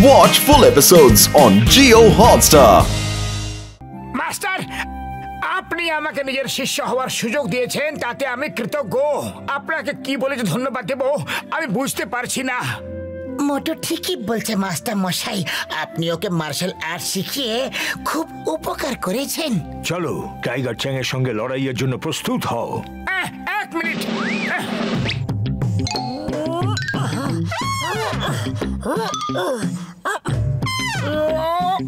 Watch full episodes on Jio Hotstar. Master, আপনি আমাকে নিজের শিষ্য হওয়ার সুযোগ দিয়েছেন, তাতে আমি কৃতজ্ঞ। আপনাকে কি বলে যে ধন্যবাদ দেব আমি বুঝতে পারছি না। মোটু ঠিকই বলছে মাস্টার মশাই, আপনি ওকে মার্শাল আর্ট শিখিয়ে খুব উপকার করেছেন। চলো টাইগার চ্যাং এর সঙ্গে লড়াইয়ের জন্য প্রস্তুত হও। এক মিনিট।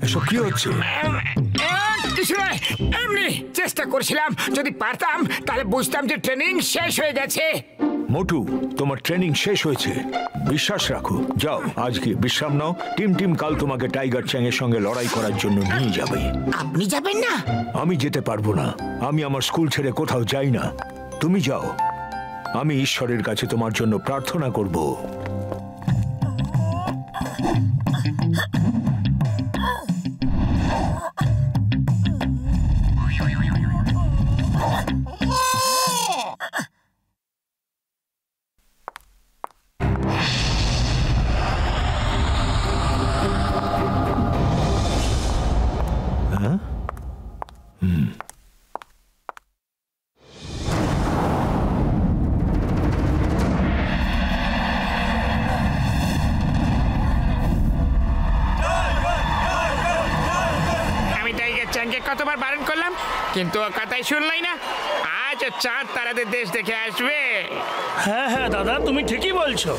এসব কি হচ্ছে? কিছু নয়, এমনি চেষ্টা করছিলাম। যদি পারতাম তাহলে বুঝতাম যে ট্রেনিং শেষ হয়ে গেছে। মোটু, তোমার ট্রেনিং শেষ হয়েছে, বিশ্বাস রাখো। যাও আজকে বিশ্রাম নাও। টিম কাল তোমাকে টাইগার চ্যাং এর সঙ্গে লড়াই করার জন্য নিয়ে যাবে। আপনি যাবেন না? আমি যেতে পারবো না, আমি আমার স্কুল ছেড়ে কোথাও যাই না। তুমি যাও, আমি ঈশ্বরের কাছে তোমার জন্য প্রার্থনা করব। কতবার বারণ করলাম, কিন্তু ও কথাই শুনলাই না। আজ চাঁদ তারাদের দেশ দেখে আসবে। হ্যাঁ হ্যাঁ দাদা, তুমি ঠিকই বলছো।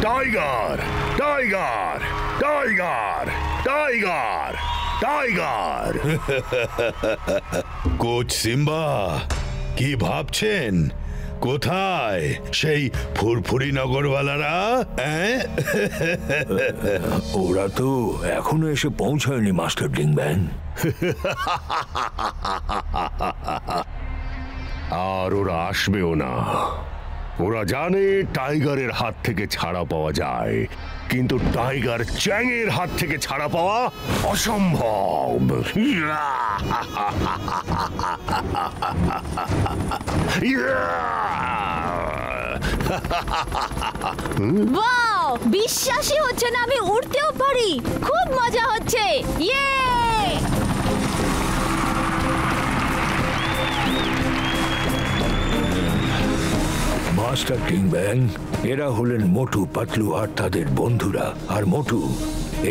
Tiger tiger tiger tiger tiger. Coach Simba, কি ভাবছেন? কোথায় সেই ফুরফুরি নগরওয়ালারা? ওরা তো এখনো এসে পৌঁছায়নি মাস্টার ডিংব্যাং। আর ওরা আসবেও না। ওরা জানে টাইগারের হাত থেকে ছাড়া পাওয়া যায়, কিন্তু টাইগার চ্যাং এর হাত থেকে ছাড়া পাওয়া অসম্ভব। ওয়াও, বিশ্বাসই হচ্ছে না আমি উড়তেও পারি। খুব মজা হচ্ছে। ইয়ে! মাস্টার ডিংব্যাং, এরা হলেন মোটু, পাতলু আর তাদের বন্ধুরা। আর মোটু,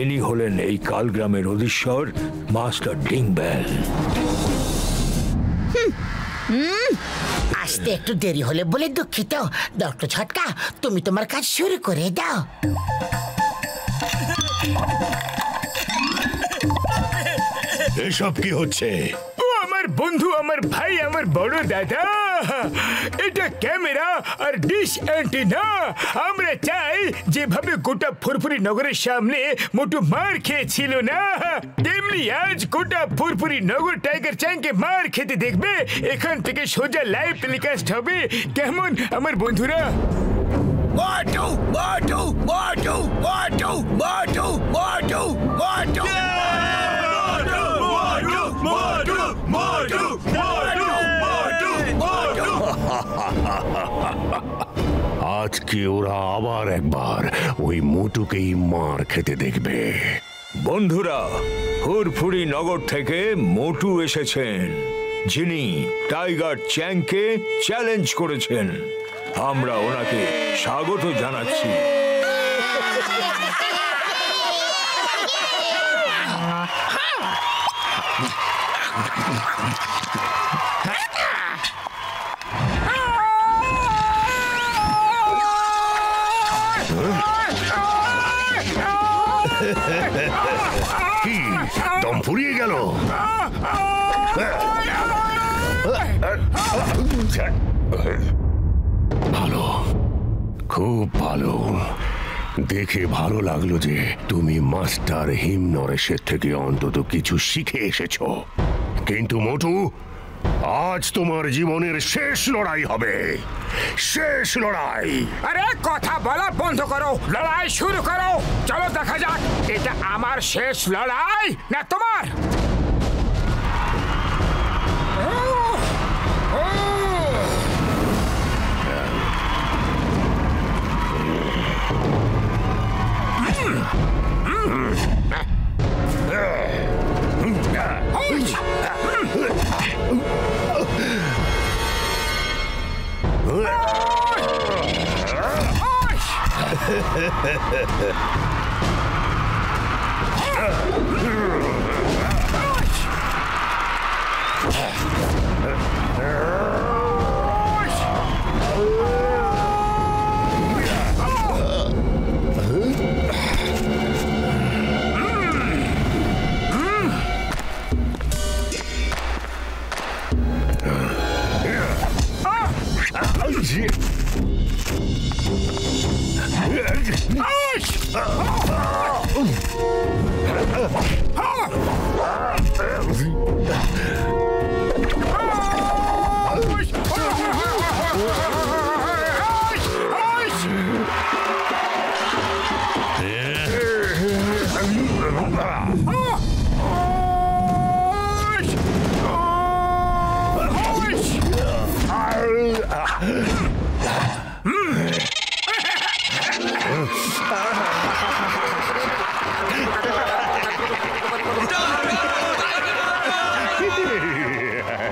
ইনি হলেন এই কালগ্রামের অধীশ্বর মাস্টার ডিংব্যাং। আসতে একটু দেরি হলে বলে দুঃখিত। ডক্টর ছটকা, তুমি তোমার কাজ শুরু করে দাও। এসব কি হচ্ছে? ও আমার বন্ধু, আমার ভাই, আমার বড় দাদা। এটা ক্যামেরা আর ডিশ অ্যান্টেনা। আমরা চাই যেভাবে গোটা ফুরফুরি নগরের সামনে মোটু মার খেয়েছিল না, তেমনি আজ গোটা ফুরফুরি নগর টাইগার চ্যাংকে মার খেতে দেখবে। এখান থেকে সোজা লাইভ টেলিকাস্ট হবে। কেমন আমার বন্ধুরা? মোটু মোটু মোটু মোটু মোটু মোটু মোটু আজকে ওরা আবার একবার ওই মোটুকেই মার খেতে দেখবে। বন্ধুরা, ফুরফুরি নগর থেকে মোটু এসেছেন, যিনি টাইগার চ্যাংকে চ্যালেঞ্জ করেছেন। আমরা ওনাকে স্বাগত জানাচ্ছি। কি দম ফুরিয়ে গেল? ভালো, খুব ভালো। দেখে ভালো লাগলো যে তুমি মাস্টার হিমনরেশের থেকে অন্তত কিছু শিখে এসেছো। কিন্তু মোটু, আজ তোমার জীবনের শেষ লড়াই হবে, শেষ লড়াই। আরে কথা বলা বন্ধ করো, লড়াই শুরু করো। চলো দেখা যাক এটা আমার শেষ লড়াই না তোমার।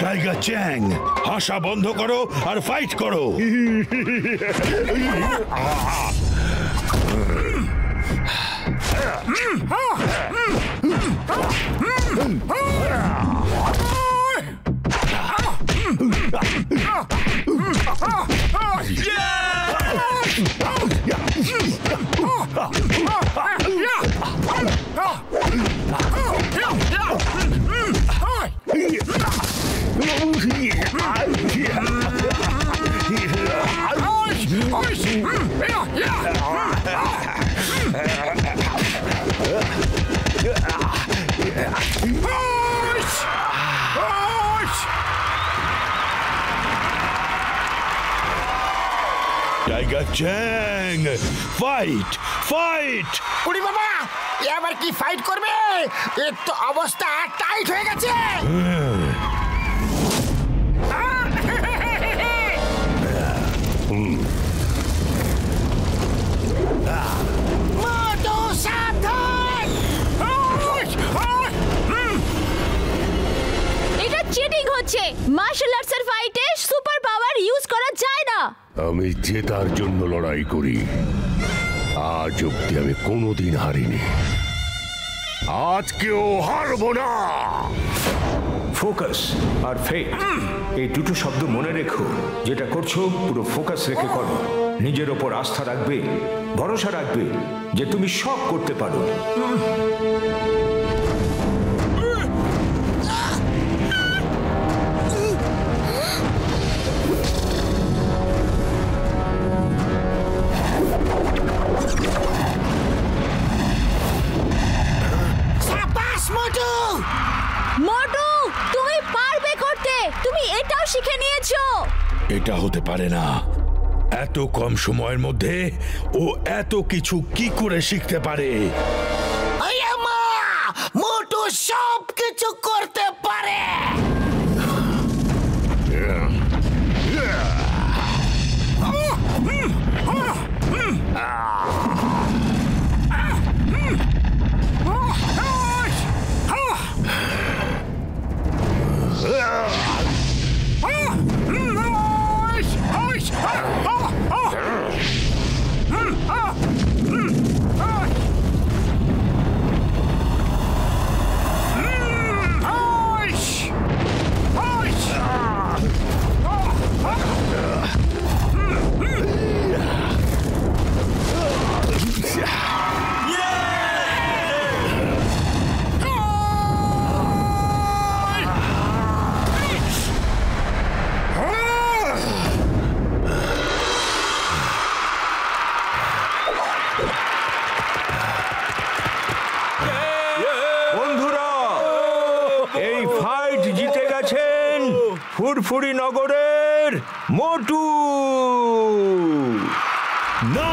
টাইগার চ্যাং, হাসা বন্ধ করো আর ফাইট করো। টাইগার চ্যাং, ফাইট ফাইট। উড়ি বাবা, এবার কি ফাইট করবে? এর তো অবস্থা টাইট হয়ে গেছে। মোটু সাবধান! এটা চিটিং হচ্ছে। মার্শাল আর্টসের ফাইটে সুপার পাওয়ার ইউজ করা যায় না। আমি জেতার জন্য লড়াই করি। আজ অব্দি আমি কোনোদিন হারিনি, আজকেও হারবো না। ফোকাস আর ফেট, এই দুটো শব্দ মনে রেখো। যেটা করছো পুরো ফোকাস রেখে করো। নিজের ওপর আস্থা রাখবে, ভরসা রাখবে যে তুমি সব করতে পারো। মোটু, তুমি পারবে করতে। তুমি এটাও শিখে নিয়েছো। এটা হতে পারে না। এত কম সময়ের মধ্যে ও এত কিছু কি করে শিখতে পারে? মোটু সব কিছু করতে পারে। ফুরফুরি নগরের মোটু। না,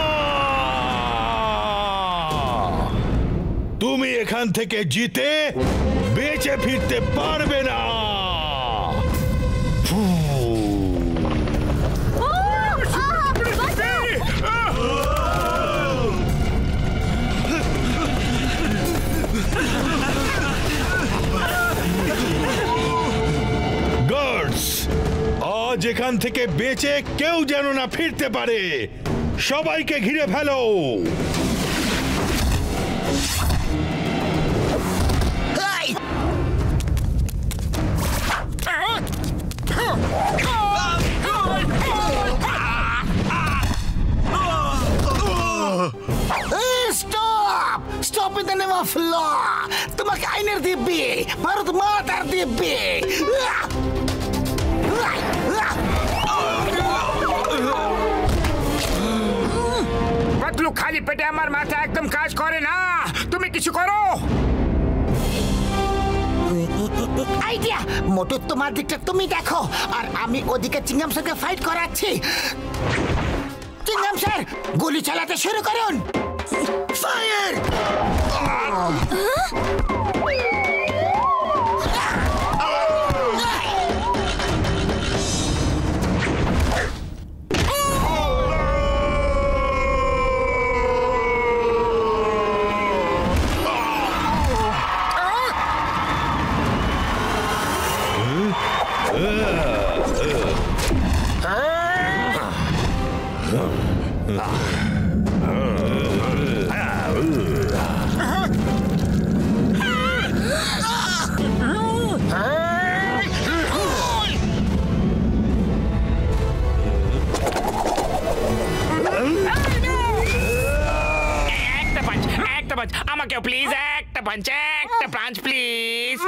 তুমি এখান থেকে জিতে বেঁচে ফিরতে পারবে না। গার্ডস, আজ এখান থেকে বেঁচে কেউ যেন না ফিরতে পারে। সবাইকে ঘিরে ফেলো। Stop in the name of law. তোমাকে আইনের দিব্যি, ভারত মাতার দিব্যি। পাতলু, খালি পেটে আমার মাথা একদম কাজ করে না। তুমি কিছু করো। আইডিয়া, মোটু তোমার দিকটা তুমি দেখো, আর আমি ওদিকে চিংগাম স্যারকে ফাইট করাচ্ছি। চিংগাম স্যার, গুলি চালাতে শুরু করুন। ফায়ার! আমাকে প্লিজ একটা পাঞ্চ প্লিজ।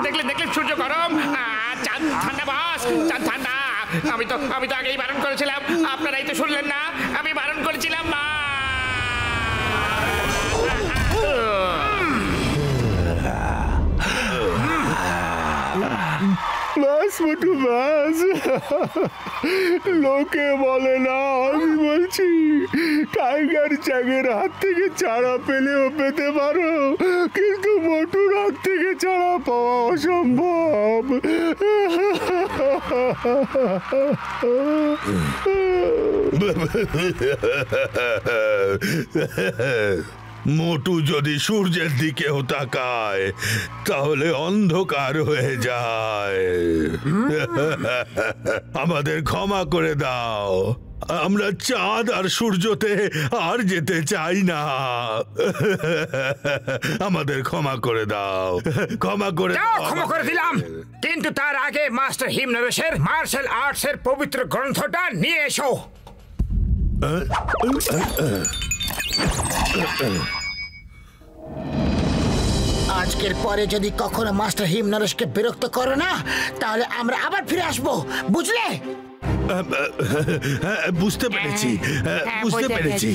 দেখলেন সূর্য গরম, চাঁদ ঠান্ডা বাস, চাঁদ ঠান্ডা। আমি তো আগেই বারণ করেছিলাম, আপনারাই তো শুনলেন না। আমি বারণ করেছিলাম। বাস মোটু বাস, লোকে বলে না, আমি বলছি টাইগার চ্যাংয়ের হাত থেকে ছাড়া পেলেও পেতে পারো, কিন্তু মোটুর হাত থেকে ছাড়া পাওয়া অসম্ভব। মোটু যদি সূর্যের দিকেও তাকায় তাহলে অন্ধকার হয়ে যায়। আমাদের ক্ষমা করে দাও, আমরা চাঁদ আর সূর্যতে আর যেতে চাই না। আমাদের ক্ষমা করে দাও, ক্ষমা করে দিলাম। কিন্তু তার আগে মাস্টার হিমনরেশের মার্শাল আর্টসের পবিত্র গ্রন্থটা নিয়ে এসো। আজকের পরে যদি কখনো মাস্টার হিমনরেশকে বিরক্ত করো না, তাহলে আমরা আবার ফিরে আসবো, বুঝলে? বুঝতে পেরেছি, বুঝতে পেরেছি।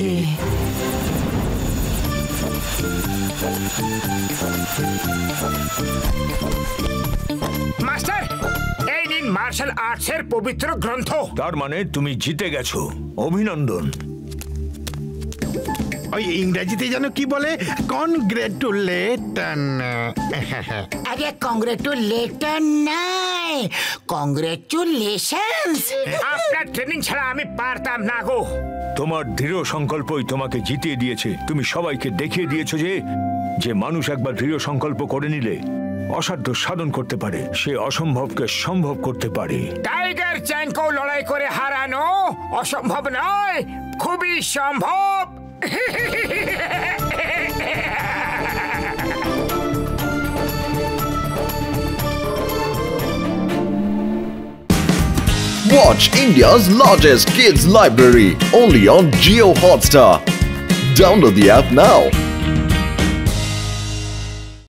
মাস্টার, এই নিন মার্শাল আর্টসের পবিত্র গ্রন্থ। তার মানে তুমি জিতে গেছো, অভিনন্দন। ওই ইংরেজিতে যেন কি বলে, কনগ্রেচুলেশন। আরে কংগ্রেচুলেশন নাই, কংগ্রেচুলেশনস। আপনার ট্রেনিং ছাড়া আমি পারতাম না গো। তোমার দৃঢ় সংকল্পই তোমাকে জিতিয়ে দিয়েছে। তুমি সবাইকে দেখিয়ে দিয়েছো যে মানুষ একবার দৃঢ় সংকল্প করে নিলে অসাধ্য সাধন করতে পারে, সে অসম্ভবকে সম্ভব করতে পারে। টাইগার চ্যাংকেও লড়াই করে হারানো অসম্ভব নয়, খুবই সম্ভব। Watch India's largest kids library only on Jio Hotstar. Download the app now.